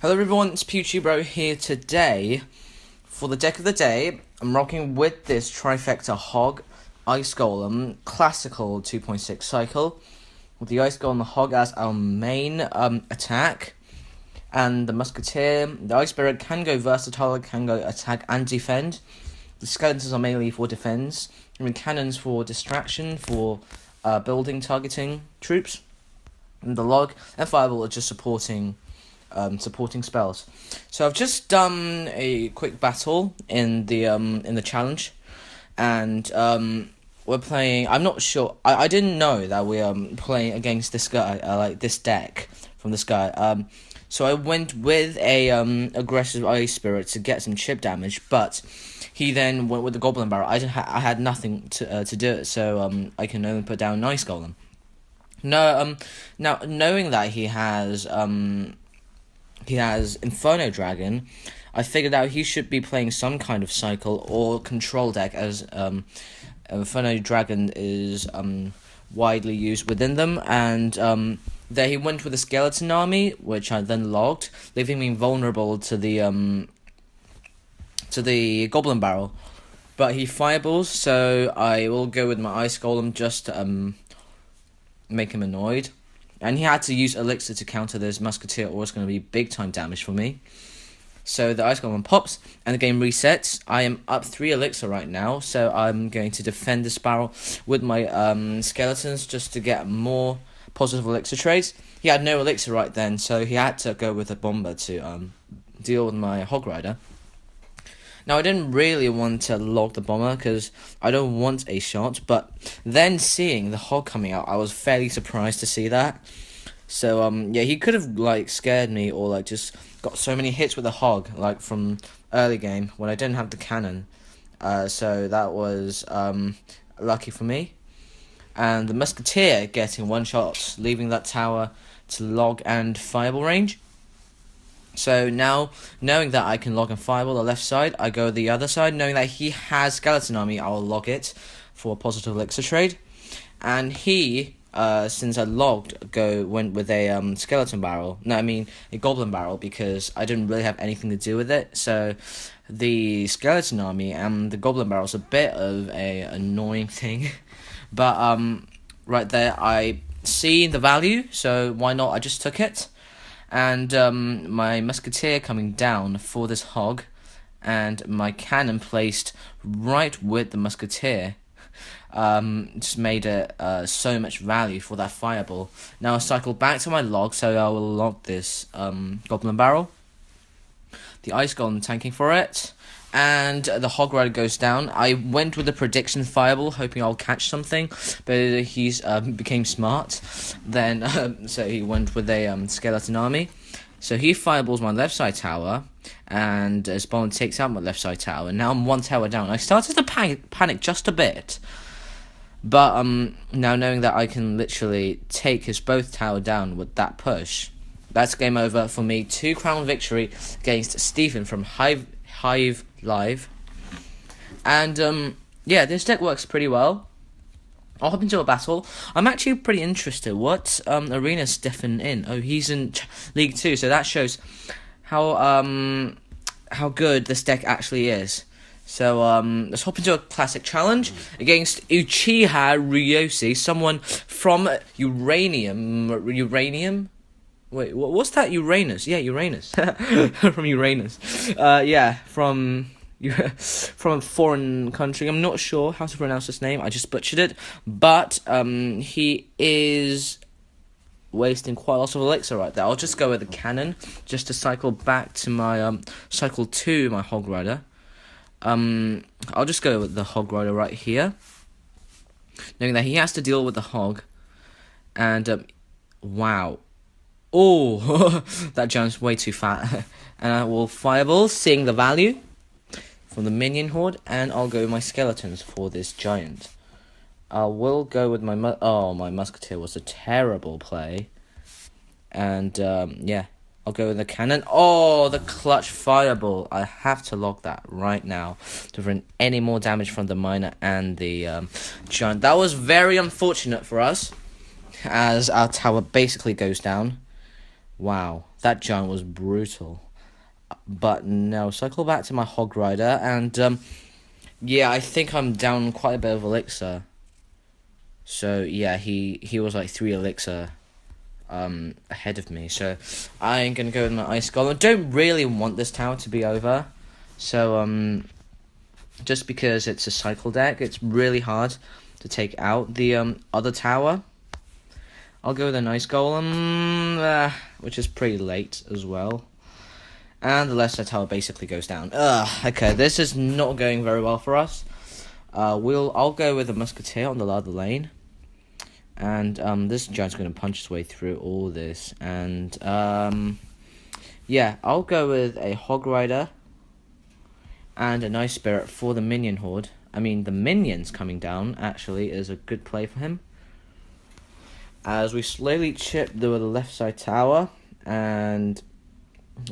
Hello everyone, it's PewDieBro here today. For the deck of the day, I'm rocking with this Trifecta Hog Ice Golem Classical 2.6 cycle, with the Ice Golem Hog as our main attack, and the Musketeer. The Ice Spirit can go versatile, can go attack and defend. The Skeletons are mainly for defense, and the Cannons for distraction, for building, targeting troops. And the Log and Fireball are just supporting spells. So I've just done a quick battle in the challenge, and we're playing. I'm not sure. I didn't know that we're playing against this guy, like this deck from this guy. So I went with a aggressive Ice Spirit to get some chip damage, but he then went with the Goblin Barrel. I had nothing to do it, so I can only put down an Ice Golem. No, now knowing that he has Inferno Dragon, I figured out he should be playing some kind of cycle or control deck, as Inferno Dragon is widely used within them, and there he went with a Skeleton Army, which I then logged, leaving me vulnerable to the Goblin Barrel. But he fireballs, so I will go with my Ice Golem just to make him annoyed. And he had to use Elixir to counter this Musketeer, or it's going to be big time damage for me. So the Ice Golem pops, and the game resets. I am up 3 Elixir right now, so I'm going to defend this barrel with my Skeletons just to get more positive Elixir trades. He had no Elixir right then, so he had to go with a Bomber to deal with my Hog Rider. Now, I didn't really want to log the Bomber because I don't want a shot, but then seeing the Hog coming out, I was fairly surprised to see that. So, yeah, he could have, scared me, or, just got so many hits with the Hog, from early game when I didn't have the cannon. So that was lucky for me. And the Musketeer getting one shot, leaving that tower to log and fireball range. So now, knowing that I can log and fireball the left side, I go the other side. Knowing that he has Skeleton Army, I will log it for a positive Elixir trade. And he, since I logged, went with a Skeleton Barrel. No, I mean a Goblin Barrel, because I didn't really have anything to do with it. So the Skeleton Army and the Goblin Barrel is a bit of a annoying thing. But right there, I see the value, so why not? I just took it. And my Musketeer coming down for this Hog, and my Cannon placed right with the Musketeer, just made it so much value for that Fireball. Now I cycle back to my log, so I will log this Goblin Barrel. The Ice Golem tanking for it, and the Hog Rider goes down. I went with the prediction Fireball, hoping I'll catch something, but he's became smart. Then, so he went with a Skeleton Army. So he fireballs my left side tower, and Spawn takes out my left side tower. Now I'm one tower down. I started to panic just a bit, but now knowing that I can literally take his both tower down with that push, that's game over for me. 2 crown victory against Stephen from Hive Live. And yeah, this deck works pretty well. I'll hop into a battle. I'm actually pretty interested. What arena's Stefan in? Oh, he's in League 2, so that shows how good this deck actually is. So let's hop into a classic challenge against Uchiha Ryoshi, someone from Uranium. Wait, what's that? Uranus? Yeah, Uranus. From Uranus. Yeah, from a foreign country. I'm not sure how to pronounce his name. I just butchered it. But he is wasting quite a lot of Elixir right there. I'll just go with the Cannon just to cycle back to my cycle to my Hog Rider. I'll just go with the Hog Rider right here, knowing that he has to deal with the Hog. And wow. Oh, that giant's way too fat. And I will Fireball, seeing the value from the Minion Horde, and I'll go with my Skeletons for this giant. I will go with my my Musketeer was a terrible play. And yeah, I'll go with the Cannon. Oh, the clutch Fireball. I have to log that right now to prevent any more damage from the Miner and the giant. That was very unfortunate for us, as our tower basically goes down. Wow, That giant was brutal. But no, cycle back to my Hog Rider, and yeah, I think I'm down quite a bit of elixir. So yeah, he was like 3 elixir ahead of me. So I'm gonna go with my Ice Golem. I don't really want this tower to be over. So just because it's a cycle deck, it's really hard to take out the other tower. I'll go with an Ice Golem, which is pretty late as well. And the Lesser Tower basically goes down. Okay, this is not going very well for us. I'll go with a Musketeer on the other lane. And this giant's going to punch his way through all this. And yeah, I'll go with a Hog Rider and a Nice Spirit for the minion horde. I mean, the minions coming down actually is a good play for him. As we slowly chip the left side tower. And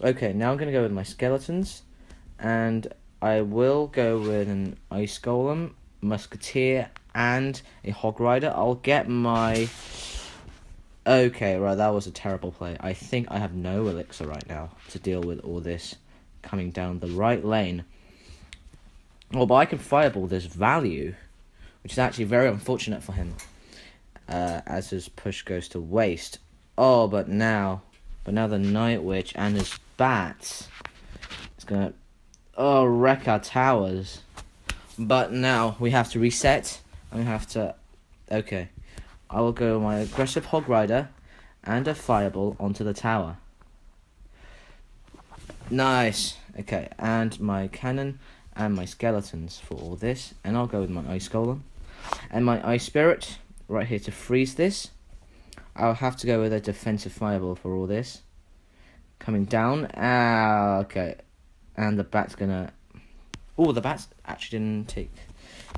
okay, now I'm going to go with my skeletons. And I will go with an Ice Golem, Musketeer, and a Hog Rider. I'll get my... Okay, right, that was a terrible play. I think I have no elixir right now to deal with all this coming down the right lane. Oh, but I can fireball this value, which is actually very unfortunate for him, as his push goes to waste. Oh, but now the Night Witch and his bats is gonna wreck our towers. But now we have to reset. And we have to... Okay, I will go my aggressive Hog Rider and a fireball onto the tower. Nice. Okay, and my cannon and my skeletons for all this. And I'll go with my Ice Golem. And my Ice Spirit right here to freeze this. I'll have to go with a defensive fireball for all this. Coming down. Okay. And the bat's gonna... Oh, the bats actually didn't take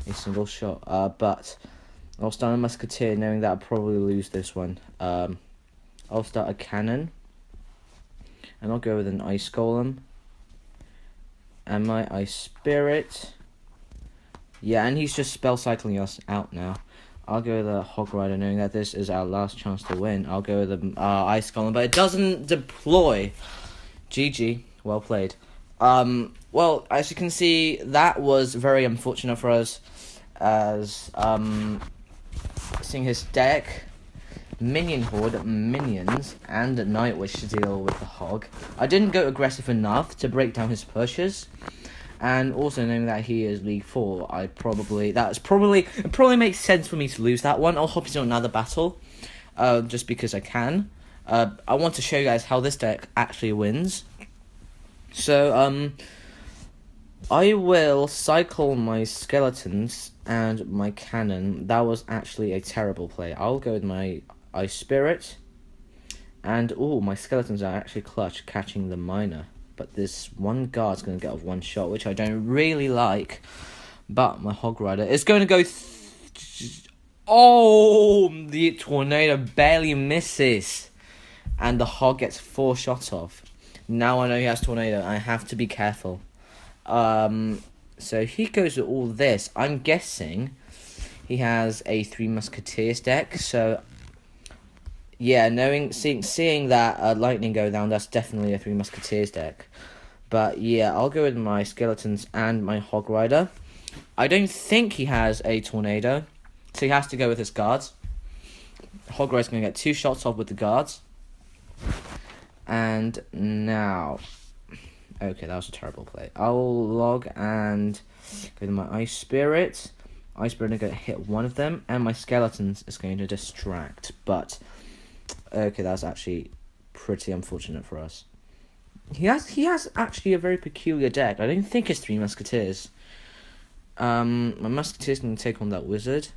a single shot. But I'll start a Musketeer knowing that I'll probably lose this one. I'll start a cannon. And I'll go with an Ice Golem. And my Ice Spirit. Yeah, and he's just spell cycling us out now. I'll go with a Hog Rider knowing that this is our last chance to win. I'll go with the Ice Golem, but it doesn't deploy. GG. Well played. Well, as you can see, that was very unfortunate for us, as seeing his deck, minion horde, minions, and a Night Witch to deal with the Hog. I didn't go aggressive enough to break down his pushes, and also knowing that he is League 4, it probably makes sense for me to lose that one. I'll hop into another battle, just because I can. I want to show you guys how this deck actually wins. So, I will cycle my skeletons and my cannon. That was actually a terrible play. I'll go with my Ice Spirit. And, my skeletons are actually clutch, catching the miner. But this one guard's going to get off one shot, which I don't really like. But my Hog Rider is going to go... the tornado barely misses. And the Hog gets 4 shots off. Now I know he has tornado. I have to be careful. So he goes with all this. I'm guessing he has a 3 Musketeers deck. So yeah, seeing that lightning go down, that's definitely a 3 Musketeers deck. But yeah, I'll go with my skeletons and my Hog Rider. I don't think he has a tornado, so he has to go with his guards. Hog Rider's going to get 2 shots off with the guards. And now, okay, that was a terrible play. I'll log and go to my Ice Spirit. Ice Spirit is going to hit one of them, and my skeletons is going to distract. But okay, that's actually pretty unfortunate for us. He has actually a very peculiar deck. I don't think it's 3 Musketeers. My Musketeers can take on that wizard,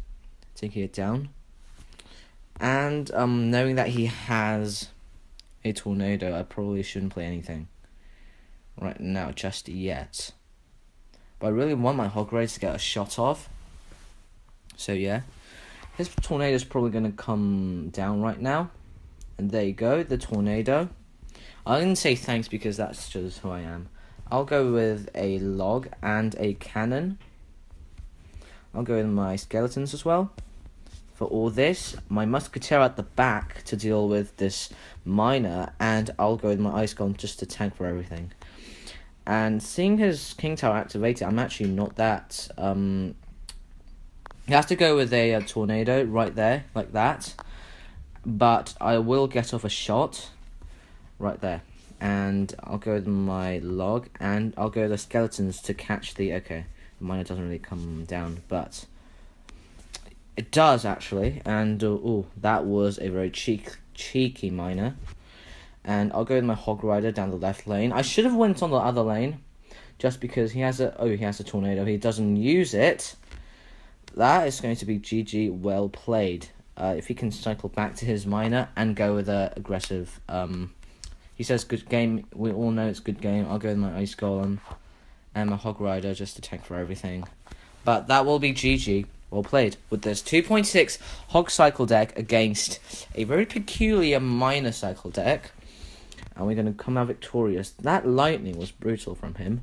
taking it down. And knowing that he has a tornado, I probably shouldn't play anything right now, just yet. But I really want my Hog Rider to get a shot off. So yeah, his tornado is probably going to come down right now. And there you go, the tornado. I didn't say thanks because that's just who I am. I'll go with a log and a cannon. I'll go with my skeletons as well for all this, my Musketeer at the back to deal with this miner, and I'll go with my Ice Golem just to tank for everything. And seeing his King Tower activated, I'm actually not that... He has to go with a tornado right there, like that. But I will get off a shot right there. And I'll go with my log, and I'll go with the skeletons to catch the... Okay, the miner doesn't really come down, but... It does, actually. And, that was a very cheeky miner. And I'll go with my Hog Rider down the left lane. I should have went on the other lane, just because he has a tornado. He doesn't use it. That is going to be GG, well played. If he can cycle back to his miner and go with a aggressive... he says good game. We all know it's good game. I'll go with my Ice Golem and my Hog Rider just to tank for everything. But that will be GG. Well played with this 2.6 Hog Cycle deck against a very peculiar Miner Cycle deck. And we're going to come out victorious. That lightning was brutal from him.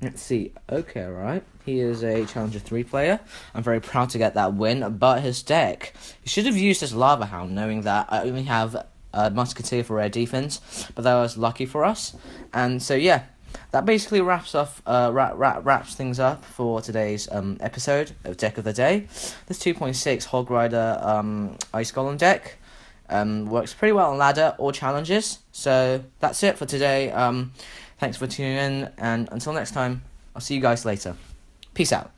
Let's see. Okay, alright. He is a Challenger 3 player. I'm very proud to get that win. But his deck, he should have used his Lava Hound, knowing that I only have a Musketeer for air defense. But that was lucky for us. And so, yeah. That basically wraps things up for today's episode of Deck of the Day. This 2.6 Hog Rider Ice Golem deck works pretty well on ladder or challenges. So that's it for today. Thanks for tuning in, and until next time, I'll see you guys later. Peace out.